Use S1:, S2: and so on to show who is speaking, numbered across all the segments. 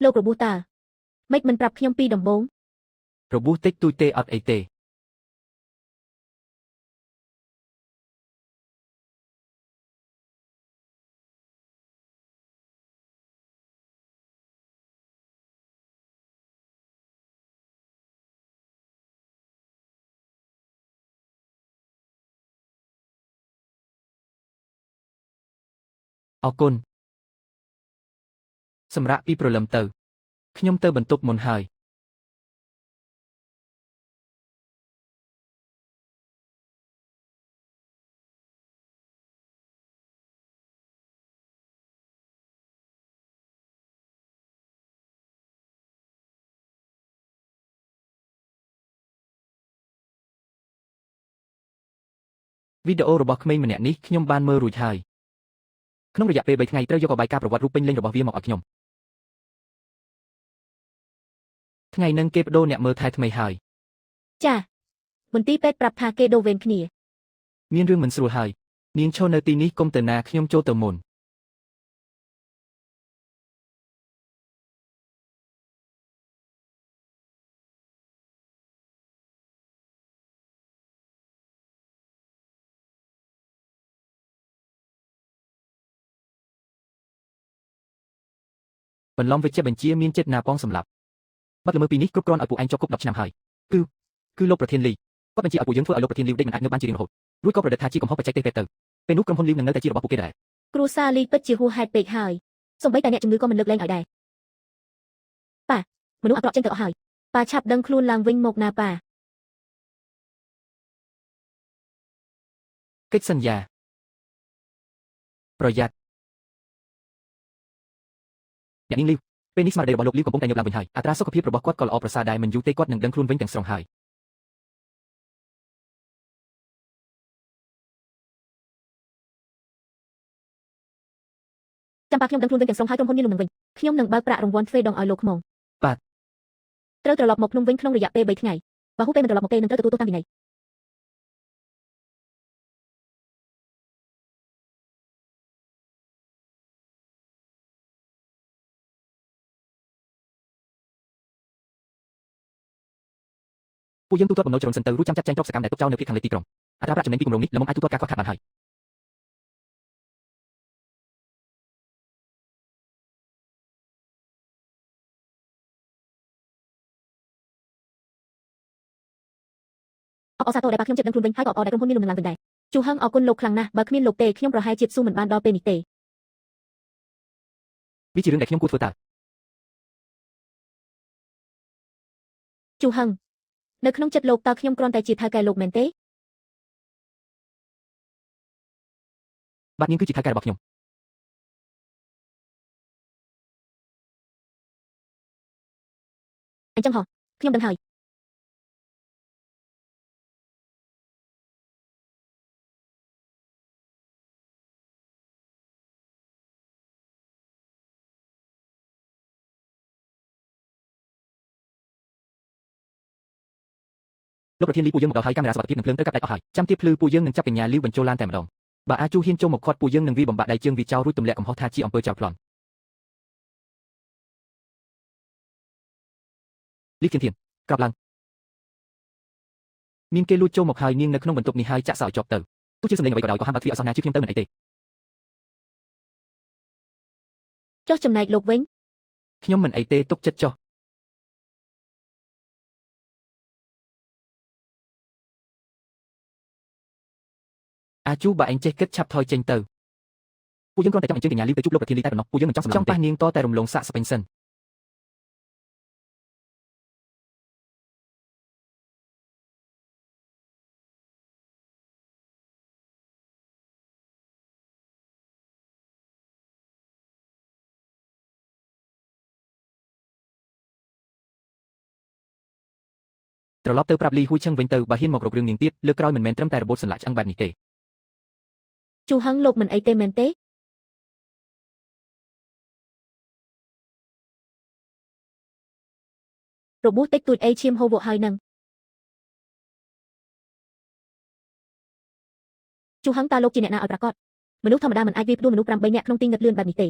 S1: លោករបួសតើមិនមិនប្រាប់ខ្ញុំពីដំបូង
S2: របួសតិចតួចទេអត់អីទេអរគុណសម្រាប់ពីព្រលឹមទៅខ្ញុំទៅបន្ទប់មុនហើយវីដេអូរបស់ក្មេងម្នាក់នេះខ្ញុំបានមើលរួចហើយក្នុងរយៈពេល3ថ្ងៃត្រូវយកអបាយការណ៍ប្រវត្តិរូបពេញលេញរបស់វាមកឲ្យខ្ញុំថ្ងៃនឹងគេបដូរអ្នកមើលថែថ្មីហើយ
S1: ចាមន្ទីរពេទ្យប្រាប់ថាគេដូរវេនគ្នា
S2: មានរឿងមិនស្រួលហើយនាងឈរនៅទីនេះកុំទៅណាខ្ញុំចូលទៅមុនបន្លំវិជ្ជាបញ្ជាមានចិត្តណាប៉ងសម្លាប់បាត់ល្មើសពីនេះគ្រប់គ្រាន់ឲ្យពួកឯងជាប់គុក10ឆ្នាំហើយគឺលោកប្រធានលីគាត់បញ្ជាឲ្យពួកយើងធ្វើឲ្យលោកប្រធានលីវដេកមិនអាចនៅបានជារៀងរហូតរួចក៏ប្រឌិតថាជាកំហុសបច្ចេកទេសពេទ្យទៅពេលនោះក្រុមហ៊ុនលីវនឹងនៅតែជារបស់ពួកគេដែរ
S1: គ្រូសាលីពិតជាហួសហេតុពេកហើយសូម្បីតែអ្នកជំងឺក៏មិនលើកលែងឲ្យដែរប៉ាមនុស្សអាក្រក់ចេញទៅអស់ហើយប៉ាឆាប់ដឹងខ្លួនឡើងវិញមកណាប៉ា
S2: កិច្ចសន្យាប្រយ័ត្នអ្នកនាងលីវពេលនេះស្មារតីរបស់លោកលីវកំពុងតែញើបឡើងវិញហើយអត្រាសុខភាពរបស់គាត់ក៏ល្អប្រសើរដែរមិនយូរទេគាត់នឹងដឹងខ្លួនវិញទាំងស្រុងហើយ
S1: ចាំប៉ាខ្ញុំដឹងខ្លួនវិញទាំងស្រុងហើយក្រុមហ៊ុនមានលំនឹងវិញខ្ញុំនឹងបើកប្រាក់រង្វាន់ទ្វេដងឲ្យលោកខ្មុំ
S2: បាទ
S1: ត្រូវត្រឡប់មកភ្នំវិញក្នុងរយៈពេល3ថ្ងៃបើហូពេលមិនត្រឡប់មកទេនឹងត្រូវទទួលទោសតាមវិន័យ
S2: ពួកយើងទូទាត់បំណុលចរុនសិនទៅរួចចាំចាត់ចែងទ្រព្យសកម្មដែលទុកចោលនៅភាគខាងលិចទីក្រុងអត្រាប្រាក់ចំណេញពីគម្រោងនេះល្មមអាចទូទាត់ការខ្វះខាតបានហើយ
S1: អបអរសាទរដែលប៉ាខ្ញុំចិត្តដឹងខ្លួនវិញហើយក៏អបអរដែលក្រុមហ៊ុនមានលំនឹងឡើងវិញដែរជូហឹងអរគុណលោកខ្លាំងណាស់បើគ្មានលោកទេខ្ញុំប្រហែលជាស៊ូមិនបានដល់ពេលនេះទេ
S2: វាជារឿងដែលខ្ញុំគួរធ្វើតើ
S1: ជូហឹងនៅក្នុងចិត្តលោកតើខ្ញុំគ្រាន់តែជាថៅកែលោកមែនទេ
S2: បាទនាងគឺជាថៅកែរបស់ខ្ញុំ
S1: អញ្ចឹងហ៎ខ្ញុំដឹងហើយ
S2: លោកប្រធានលីពួកយើងមកដល់ហើយកាមេរ៉ាសុវត្ថិភាពនិងភ្លើងត្រូវកាប់ដាច់អស់ហើយចាំទៀតភ្លឺពួកយើងនឹងចាប់កញ្ញាលីវបញ្ចូលឡានតែម្ដងបើអាចជួហ៊ានចូលមកខាត់ពួកយើងនឹងវាបំបាក់ដៃជើងវាចោលរួចទម្លាក់កំហុសថាជាអំពើចោលប្លន់លីធានក្រោកឡើងមានគេលួចចូលមកហើយនាងនៅក្នុងបន្ទប់នេះហើយចាក់សោឲ្យជាប់ទៅទោះជាសម្លេងអ្វីក៏ដោយក៏ហាមបើកទ្វារឲ្យសោះណាជឿខ្ញុំទៅមិនអីទេ
S1: ចុះចំណែកលោកវិញ
S2: ខ្ញុំមិនអីទេទុកចិត្តចុះអាចូបើឯងចេះគិតឆាប់ថយចេញទៅពួកយើងគ្រាន់តែចង់អញ្ជើញកញ្ញាលីវទៅជួបលោកប្រធានលីតែប៉ុណ្ណោះពួកយើងមិនចង់សម្លឹងប៉ះនាងតតែរំលងសាកស្បិញសិនត្រឡប់ទៅប្រាប់លីហ៊ូឈឹងវិញទៅបើហ៊ានមករករឿងនាងទៀតលើកក្រោយមិនមែនត្រឹមតែរបូតសន្លាក់ឆ្អឹងបែបនេះទេ
S1: ជូហឹងលោកមិនអីទេមែនទេរបួសតិចតួចអីឈាមហូរវក់ហើយនឹងជូហឹងតើលោកជាអ្នកណាឲ្យប្រកាសមនុស្សធម្មតាមិនអាចវាយផ្ដួលមនុស្ស8នាក់ក្នុងទីងឹតលឿនបែបនេះទេ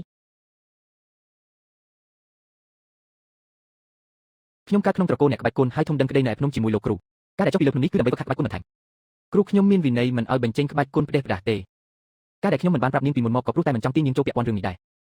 S2: ខ្ញុំកើតក្នុងត្រកូលអ្នកក្បាច់គុណហើយធំដឹងក្តីនៅឯភ្នំជាមួយលោកគ្រូការដែលចុះពីលើភ្នំនេះគឺដើម្បីហ្វឹកហាត់ក្បាច់គុណបន្ថែមគ្រូខ្ញុំមានវិន័យមិនឲ្យបញ្ចេញក្បាច់គុណផ្ដេសផ្ដាស់ទេការដែលខ្ញុំមិនបានប្រាប់នាងពីមុនមកក៏ព្រោះតែមិនចង់ទាញនាងចូលពាក់ព័ន្ធរឿងនេះដែរ